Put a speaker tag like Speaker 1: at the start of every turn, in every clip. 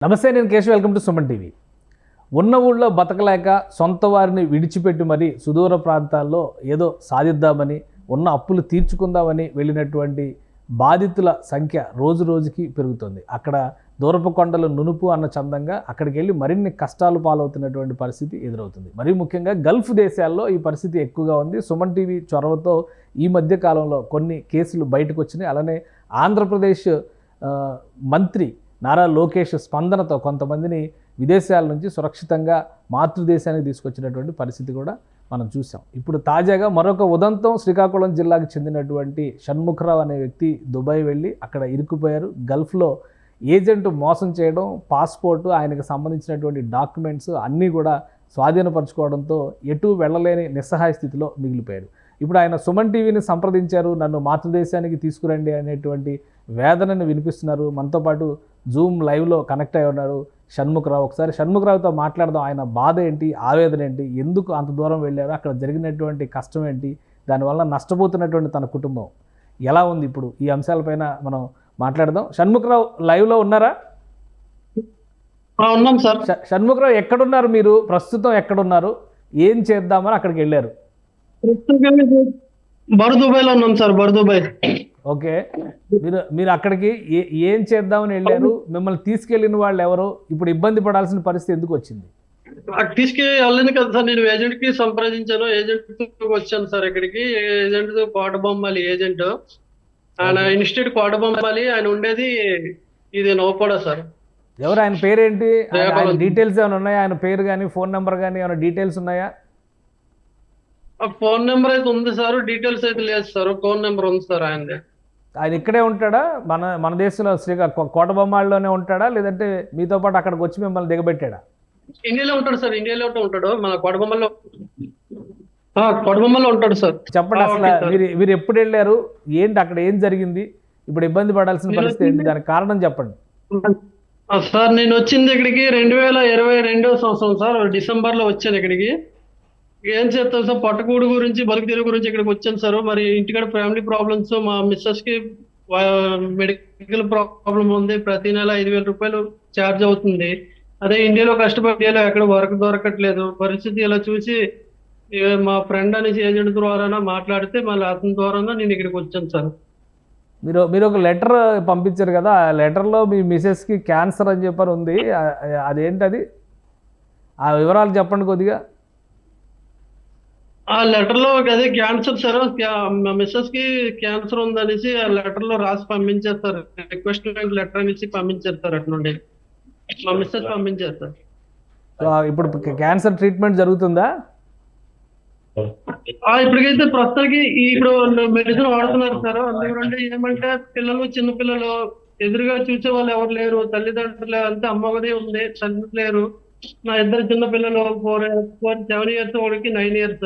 Speaker 1: నమస్తే, నేను Keshav. Welcome to Suman TV. ఉన్న ఊళ్ళో బతకలేక సొంత వారిని విడిచిపెట్టి మరీ సుదూర ప్రాంతాల్లో ఏదో సాధిద్దామని, ఉన్న అప్పులు తీర్చుకుందామని వెళ్ళినటువంటి బాధితుల సంఖ్య రోజు రోజుకి పెరుగుతుంది. అక్కడ దూరపు కొండలు నునుపు అన్న చందంగా అక్కడికి వెళ్ళి మరిన్ని కష్టాలు పాలవుతున్నటువంటి పరిస్థితి ఎదురవుతుంది. మరీ ముఖ్యంగా గల్ఫ్ దేశాల్లో ఈ పరిస్థితి ఎక్కువగా ఉంది. సుమన్ టీవీ చొరవతో ఈ మధ్య కాలంలో కొన్ని కేసులు బయటకు వచ్చినాయి. అలానే ఆంధ్రప్రదేశ్ మంత్రి నారా లోకేష్ స్పందనతో కొంతమందిని విదేశాల నుంచి సురక్షితంగా మాతృదేశానికి తీసుకొచ్చినటువంటి పరిస్థితి కూడా మనం చూసాం. ఇప్పుడు తాజాగా మరొక ఉదంతం, శ్రీకాకుళం జిల్లాకు చెందినటువంటి షణ్ముఖరావు అనే వ్యక్తి దుబాయ్ వెళ్ళి అక్కడ ఇరుక్కుపోయారు. గల్ఫ్లో ఏజెంట్ మోసం చేయడం, పాస్పోర్టు, ఆయనకు సంబంధించినటువంటి డాక్యుమెంట్స్ అన్నీ కూడా స్వాధీనపరచుకోవడంతో ఎటు వెళ్ళలేని నిస్సహాయ స్థితిలో మిగిలిపోయారు. ఇప్పుడు ఆయన సుమన్ టీవీని సంప్రదించారు, నన్ను మాతృదేశానికి తీసుకురండి అనేటువంటి వేదనను వినిపిస్తున్నారు. మనతో పాటు జూమ్ లైవ్లో కనెక్ట్ అయి ఉన్నారు షణ్ముఖరావు. ఒకసారి షణ్ముఖరావుతో మాట్లాడదాం. ఆయన బాధ ఏంటి, ఆవేదన ఏంటి, ఎందుకు అంత దూరం వెళ్ళారు, అక్కడ జరిగినటువంటి కష్టం ఏంటి, దానివల్ల నష్టపోతున్నటువంటి తన కుటుంబం ఎలా ఉంది, ఇప్పుడు ఈ అంశాలపైన మనం మాట్లాడదాం. షణ్ముఖరావు లైవ్లో ఉన్నారా?
Speaker 2: ఉన్నాం సార్.
Speaker 1: షణ్ముఖరావు ఎక్కడున్నారు మీరు? ప్రస్తుతం ఎక్కడున్నారు, ఏం చేద్దామని అక్కడికి వెళ్ళారు?
Speaker 2: బర్దుబాయ్లో ఉన్నాం సార్. బర్దుబాయ్.
Speaker 1: ఓకే, మీరు అక్కడికి ఏం చేద్దామని వెళ్ళారు? మిమ్మల్ని తీసుకెళ్లిన వాళ్ళు ఎవరు? ఇప్పుడు ఇబ్బంది పడాల్సిన పరిస్థితి ఎందుకు వచ్చింది?
Speaker 2: తీసుకెళ్ళింది కదా సార్, నేను ఏజెంట్ కి సంప్రదించాను, ఏజెంట్ వచ్చాను సార్ ఇక్కడికి. ఏజెంట్ కోటబొమ్మాలి ఏజెంట్, ఆయన ఇన్స్టిట్యూట్ కోటబొమ్మాలి, ఆయన ఉండేది ఇది నౌకోడ సార్.
Speaker 1: ఎవరు ఆయన పేరేంటి, ఆయన డీటెయిల్స్ ఏమైనా ఉన్నాయా? ఆయన పేరు కానీ ఫోన్ నెంబర్ కానీ ఏమైనా డీటెయిల్స్ ఉన్నాయా?
Speaker 2: ఫోన్ నెంబర్ అయితే ఉంది సార్, డీటెయిల్స్ అయితే లేదు సార్. ఫోన్ నెంబర్ ఉంది సార్ ఆయనది.
Speaker 1: ఆయన ఇక్కడే ఉంటాడా? మన దేశంలో కోటబొమ్మాళ్ళలోనే ఉంటాడా, లేదంటే మీతో పాటు అక్కడికి వచ్చి మిమ్మల్ని దిగబెట్టాడా?
Speaker 2: ఇండియాలో ఉంటాడు సార్, ఇండియాలో ఉంటాడు. మన కోటబొమ్మలో ఉంటాడు సార్.
Speaker 1: చెప్పండి, అసలు మీరు ఎప్పుడు వెళ్ళారు, ఏంటి అక్కడ ఏం జరిగింది, ఇప్పుడు ఇబ్బంది పడాల్సిన పరిస్థితి ఏంటి, దానికి కారణం చెప్పండి.
Speaker 2: సార్ నేను వచ్చింది ఇక్కడికి 2022 సంవత్సరం సార్, డిసెంబర్ లో వచ్చాను ఇక్కడికి. ఏం చేస్తాను సార్, పట్టకూడు గురించి, బతుకు తెరువు గురించి ఇక్కడికి వచ్చాను సార్. మరి ఇంటికాడ ఫ్యామిలీ ప్రాబ్లమ్స్, మా మిస్సెస్ కి మెడికల్ ప్రాబ్లం ఉంది, ప్రతి నెల 5,000 రూపాయలు ఛార్జ్ అవుతుంది. అదే ఇండియాలో కష్టపడి ఇండియాలో ఎక్కడ వర్క్ దొరకట్లేదు. పరిస్థితి ఇలా చూసి మా ఫ్రెండ్ అనేసి ఏజెంట్ ద్వారా మాట్లాడితే మళ్ళీ అతని ద్వారా నేను ఇక్కడికి వచ్చాను సార్.
Speaker 1: మీరు ఒక లెటర్ పంపించారు కదా, ఆ లెటర్లో మీ మిసెస్కి క్యాన్సర్ అని చెప్పని ఉంది, అదేంటది, ఆ వివరాలు చెప్పండి కొద్దిగా.
Speaker 2: ఆ లెటర్ లో అదే క్యాన్సర్ సార్, మా మిస్సెస్ కి క్యాన్సర్ ఉందనేసి ఆ లెటర్ లో రాసి పంపించారు సార్. రిక్వెస్ట్ లెటర్ అనేసి పంపించారు సార్, అటు నుండి మా మిస్సెస్ పంపించారు సార్.
Speaker 1: ఇప్పుడు క్యాన్సర్ ట్రీట్మెంట్ జరుగుతుందా?
Speaker 2: ఇప్పటికైతే ప్రస్తుతానికి ఇప్పుడు మెడిసిన్ వాడుతున్నారు సార్. అందుకంటే ఏమంటే పిల్లలు, చిన్న పిల్లలు ఎదురుగా చూసే వాళ్ళు ఎవరు లేరు, తల్లిదండ్రులు అంతా అమ్మగదే ఉంది, తండ్రి లేరు. నా ఇద్దరు చిన్న పిల్లలు 7 years, వాడికి 9 years.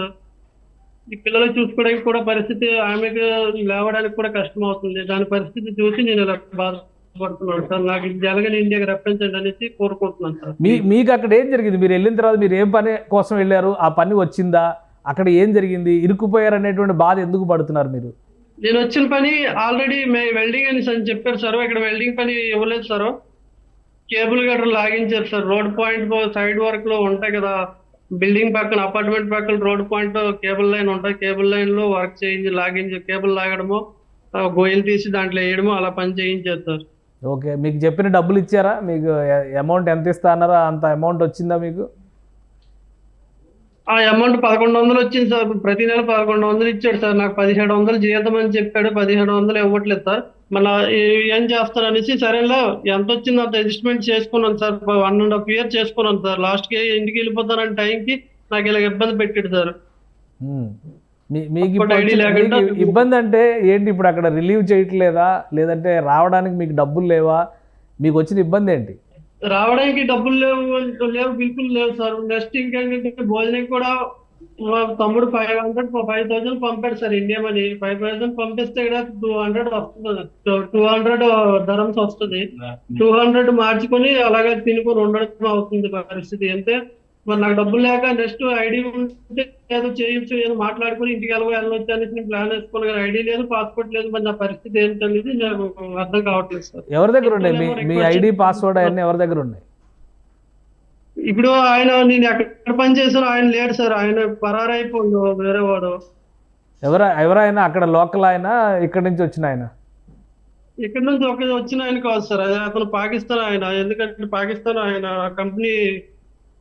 Speaker 2: ఈ పిల్లలు చూసుకోవడానికి కూడా పరిస్థితి, ఆమెకు లేవడానికి కూడా కష్టం అవుతుంది. దాని పరిస్థితి చూసి నేను ఇలా బాధపడుతున్నాను సార్. నాకు జరగని ఇండియాకి రప్పించండి అనేసి కోరుకుంటున్నాను సార్.
Speaker 1: మీకు అక్కడ ఏం జరిగింది? మీరు వెళ్ళిన తర్వాత మీరు ఏం పని కోసం వెళ్ళారు, ఆ పని వచ్చిందా, అక్కడ ఏం జరిగింది, ఇరుక్కుపోయారు అనేటువంటి బాధ ఎందుకు పడుతున్నారు మీరు?
Speaker 2: నేను వచ్చిన పని ఆల్రెడీ వెల్డింగ్ అని చెప్పారు సార్. ఇక్కడ వెల్డింగ్ పని ఇవ్వలేదు సార్, కేబుల్ గట్ర లాగించారు sir. Road point side work లో ఉంటాయి కదా, బిల్డింగ్ పక్కన, అపార్ట్మెంట్ పక్కన రోడ్ పాయింట్ కేబుల్ లైన్ ఉంటాయి. కేబుల్ లైన్ లో వర్క్ లాగించి కేబుల్ లాగడము, గోయలు తీసి దాంట్లో వేయడము, అలా పని చేయించారు సార్.
Speaker 1: ఓకే, మీకు చెప్పిన డబ్బులు ఇచ్చారా? మీకు అమౌంట్ ఎంత ఇస్తా అన్నారా, అంత అమౌంట్ వచ్చిందా మీకు?
Speaker 2: ఆ అమౌంట్ 1,100 వచ్చింది సార్. ప్రతి నెల 1,100 ఇచ్చాడు సార్. నాకు 1,700 జీతం అని చెప్పాడు, 1,700 ఇవ్వట్లేదు సార్. మళ్ళీ ఏం చేస్తారు అనేసి సరేలా ఎంత వచ్చింది అంత అడ్జస్ట్మెంట్ చేసుకున్నాను సార్. 1.5 year చేసుకున్నాను సార్. లాస్ట్ కి ఇంటికి వెళ్ళిపోతానని టైంకి నాకు ఇలా ఇబ్బంది పెట్టాడు సార్.
Speaker 1: మీకు ఇబ్బంది అంటే ఏంటి? ఇప్పుడు అక్కడ రిలీవ్ చేయట్లేదా, లేదంటే రావడానికి మీకు డబ్బులు లేవా? మీకు వచ్చిన ఇబ్బంది ఏంటి?
Speaker 2: రావడానికి డబ్బులు లేవు, బిల్కుల్ లేవు సార్. నెక్స్ట్ ఇంకేంటంటే భోజనం కూడా మా తమ్ముడు 5,000 పంపాడు సార్ ఇండియా మనీ. 5,000 పంపిస్తే ఇక్కడ 200 వస్తుంది, 200 dirhams వస్తుంది. 200 మార్చుకొని అలాగే తినుకొని ఉండడం అవుతుంది పరిస్థితి. అంటే మరి నాకు డబ్బులు లేక నెక్స్ట్ ఐడి ఉంటే ఏదో చేయొచ్చు, ఏదో మాట్లాడుకుని ఇంటికి వెళ్ళవచ్చు అనేసి నేను ప్లాన్ వేసుకోను, కానీ ఐడి లేదు, పాస్పోర్ట్ లేదు. మరి నా పరిస్థితి ఏంటనేది నాకు అర్థం కావట్లేదు సార్.
Speaker 1: ఎవరి దగ్గర ఉన్నాయి మీ ఐడి పాస్వర్డ్ అవన్నీ ఎవరి దగ్గర ఉన్నాయి?
Speaker 2: ఇప్పుడు ఆయన, నేను ఎక్కడ పని చేశానో ఆయన లేడు సార్, ఆయన పరారైపోయిండు వేరే వాడు.
Speaker 1: ఎవరైనా అక్కడ లోకల్ ఆయన, ఇక్కడి నుంచి వచ్చిన ఆయన?
Speaker 2: ఇక్కడ నుంచి వచ్చిన ఆయన కాదు సార్, అదే అతను పాకిస్తాన్ ఆయన. ఎందుకంటే పాకిస్తాన్ ఆయన కంపెనీ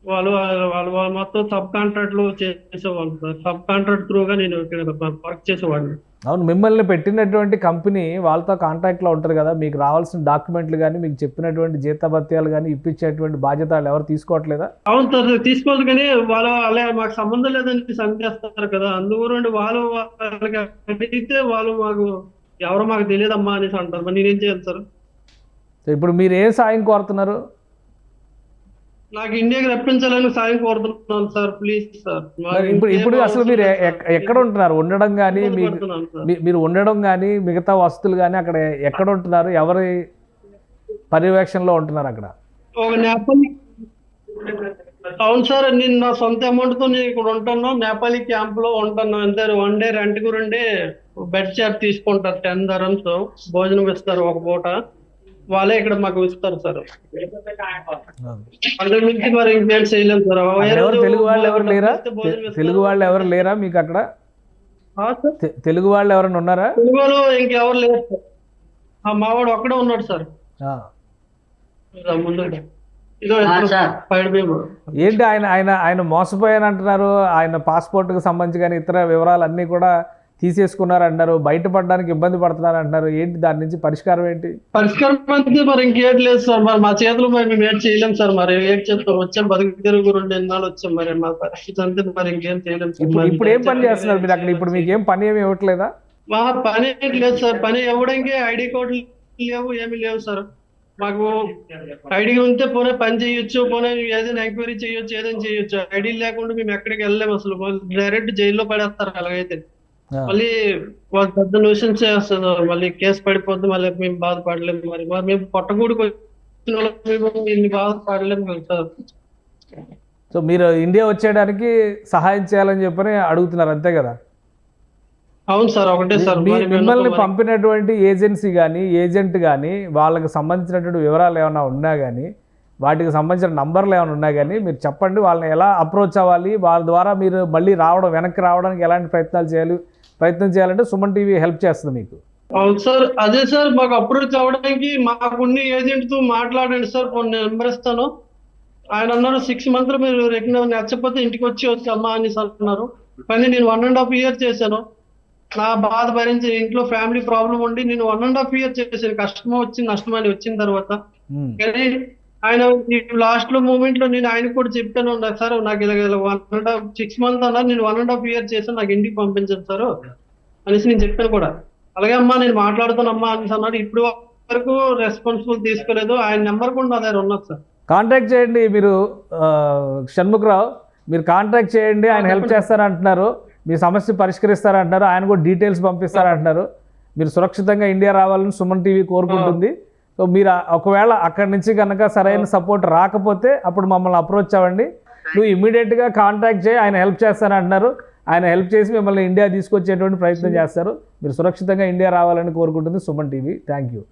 Speaker 2: వాళ్ళు వాళ్ళు వాళ్ళు మొత్తం సబ్ కాంట్రాక్ట్లు చేసేవాళ్ళు సార్. సబ్ కాంట్రాక్ట్ త్రూగా నేను ఇక్కడ వర్క్ చేసేవాడిని.
Speaker 1: అవును, మిమ్మల్ని పెట్టినటువంటి కంపెనీ వాళ్ళతో కాంటాక్ట్లో ఉంటారు కదా, మీకు రావాల్సిన డాక్యుమెంట్లు కానీ మీకు చెప్పినటువంటి జీతభత్యాలు కానీ ఇప్పించేటువంటి బాధ్యత వాళ్ళు ఎవరు తీసుకోవట్లేదా?
Speaker 2: అవును సార్, తీసుకోవాలి, కానీ వాళ్ళు అలా మాకు సంబంధం లేదని సందేస్తారు కదా. అందుగురండి వాళ్ళకి అడిగితే వాళ్ళు ఎవరో మాకు తెలియదమ్మా అనేసి అంటారు. మరి నేనేం చేయాలి సార్?
Speaker 1: ఇప్పుడు మీరు ఏ సాయం కోరుతున్నారు?
Speaker 2: నాకు ఇండియాకి రప్పించాలని సాయం కోరుతున్నాను సార్, ప్లీజ్ సార్.
Speaker 1: ఇప్పుడు అసలు మీరు ఎక్కడ ఉంటున్నారు? ఉండడం కానీ మీరు ఉండడం కానీ మిగతా వసతులు కానీ అక్కడ ఎక్కడ ఉంటున్నారు? ఎవరి పర్యవేక్షణలో ఉంటున్నారు అక్కడ?
Speaker 2: ఒక నేపాలి. అవును సార్, నేను నా సొంత అమౌంట్ తో నేను ఇక్కడ ఉంటాను. నేపాలి క్యాంప్ లో ఉంటాను అంతే. 1 డే రెంట్ గురండి బెడ్ చార్జ్ తీసుకుంటారు. 10 dirhams భోజనం ఇస్తారు ఒక పూట. వాళ్ళే ఇక్కడ మాకు ఇస్తారు సార్. అందుకు మించి మరి ఇంకేం చేయలేము సార్.
Speaker 1: తెలుగు వాళ్ళు ఎవరు లేరా? తెలుగు వాళ్ళు ఎవరు లేరా మీకు అక్కడ? తెలుగు వాళ్ళు ఎవరైనా ఉన్నారా?
Speaker 2: తెలుగు వాళ్ళు ఇంకెవరు లేరు సార్. మావాడు ఒక్కడే ఉన్నాడు సార్ ముందు.
Speaker 1: ఏంటి ఆయన ఆయన ఆయన మోసపోయాను అంటున్నారు. ఆయన పాస్పోర్ట్కి సంబంధించి కానీ ఇతర వివరాలు అన్నీ కూడా తీసేసుకున్నారు అంటారు. బయటపడడానికి ఇబ్బంది పడుతున్నారు అంటున్నారు. ఏంటి దాని నుంచి పరిష్కారం ఏంటి?
Speaker 2: పరిష్కారం అంటే మరి ఇంకేం లేదు సార్. మరి మా చేతులు మేము ఏం చేయలేం సార్. మరి ఏం చేస్తాం? వచ్చాం, బతుకు తిరుగు 2 ఎన్నాళ్ళు వచ్చాం. మరి మా పరిస్థితి అంతే, మరి ఇంకేం చేయలేం సార్.
Speaker 1: ఇప్పుడు ఏం పని చేస్తున్నారు మీరు అక్కడ? ఇప్పుడు మీకు ఏం పని ఏమి ఇవ్వట్లేదా?
Speaker 2: మా పని లేదు సార్. పని ఇవ్వడానికి ఐడి కార్డులు లేవు, ఏమి లేవు సార్. మాకు ఐడి ఉంటే పోనీ పని చేయొచ్చు, పోనీ ఏదైనా ఎంక్వైరీ చేయొచ్చు, ఏదైనా చేయొచ్చు. ఐడి లేకుండా మేము ఎక్కడికి వెళ్ళలేము అసలు. డైరెక్ట్ జైల్లో పడేస్తారు అలాగైతే. మళ్ళీ వాళ్ళు పెద్ద న్యూసెన్స్ చేస్తారు, మళ్ళీ కేసు పడిపోద్ది, మళ్ళీ మేము బాధపడలేము. మరి మేము పొట్టగూడికి వచ్చిన మేము ఇన్ని బాధపడలేము కదా సార్.
Speaker 1: సో మీరు ఇండియా వచ్చేయడానికి సహాయం చేయాలని చెప్పని అడుగుతున్నారు అంతే కదా?
Speaker 2: అవును సార్, ఒకటే సార్.
Speaker 1: మిమ్మల్ని పంపినటువంటి ఏజెన్సీ కానీ ఏజెంట్ కానీ వాళ్ళకి సంబంధించినటువంటి వివరాలు ఏమైనా ఉన్నా కానీ, వాటికి సంబంధించిన నంబర్లు ఏమైనా ఉన్నా కానీ మీరు చెప్పండి. వాళ్ళని ఎలా అప్రోచ్ అవ్వాలి, వాళ్ళ ద్వారా మీరు మళ్ళీ వెనక్కి రావడానికి ఎలాంటి ప్రయత్నం చేయాలంటే సుమన్ టీవీ హెల్ప్ చేస్తుంది మీకు.
Speaker 2: అవును సార్, అదే సార్. మాకు అప్రోచ్ అవ్వడానికి మాకున్న ఏజెంట్ తో మాట్లాడండి సార్. నెంబర్ ఇస్తాను. ఆయన అన్నారు 6 months మీరు నచ్చకపోతే ఇంటికి వచ్చమ్మా అని అన్నారు. కానీ నేను 1.5 years చేశాను. నా బాధ భరించి ఇంట్లో ఫ్యామిలీ ప్రాబ్లం ఉండి నేను 1.5 years చేశాను. కష్టం వచ్చింది, నష్టం అని వచ్చిన తర్వాత. కానీ ఆయన లాస్ట్ లో మూమెంట్ లో నేను ఆయనకు కూడా చెప్పాను, సార్ నాకు ఇలా 6 months అన్నారు, నేను 1.5 years చేశాను, నాకు ఇంటికి పంపించాను సార్ అనేసి నేను చెప్పాను కూడా. అలాగే అమ్మా నేను మాట్లాడుతానమ్మా అనేసి అన్నాడు. ఇప్పుడు వరకు రెస్పాన్సిబుల్ తీసుకోలేదు. ఆయన నెంబర్ కూడా నా దగ్గర ఉన్నది సార్.
Speaker 1: కాంటాక్ట్ చేయండి మీరు. షణ్ముఖరావు, మీరు కాంటాక్ట్ చేయండి. ఆయన హెల్ప్ చేస్తారంటున్నారు, మీ సమస్య పరిష్కరిస్తారంటున్నారు, ఆయన కూడా డీటెయిల్స్ పంపిస్తారంటున్నారు. మీరు సురక్షితంగా ఇండియా రావాలని సుమన్ టీవీ కోరుకుంటుంది. సో మీరు ఒకవేళ అక్కడి నుంచి కనుక సరైన సపోర్ట్ రాకపోతే అప్పుడు మమ్మల్ని అప్రోచ్ అవ్వండి. నువ్వు ఇమ్మీడియట్గా కాంటాక్ట్ చేయి, ఆయన హెల్ప్ చేస్తానంటున్నారు. ఆయన హెల్ప్ చేసి మిమ్మల్ని ఇండియా తీసుకొచ్చేటువంటి ప్రయత్నం చేస్తారు. మీరు సురక్షితంగా ఇండియా రావాలని కోరుకుంటుంది సుమన్ టీవీ. Thank you.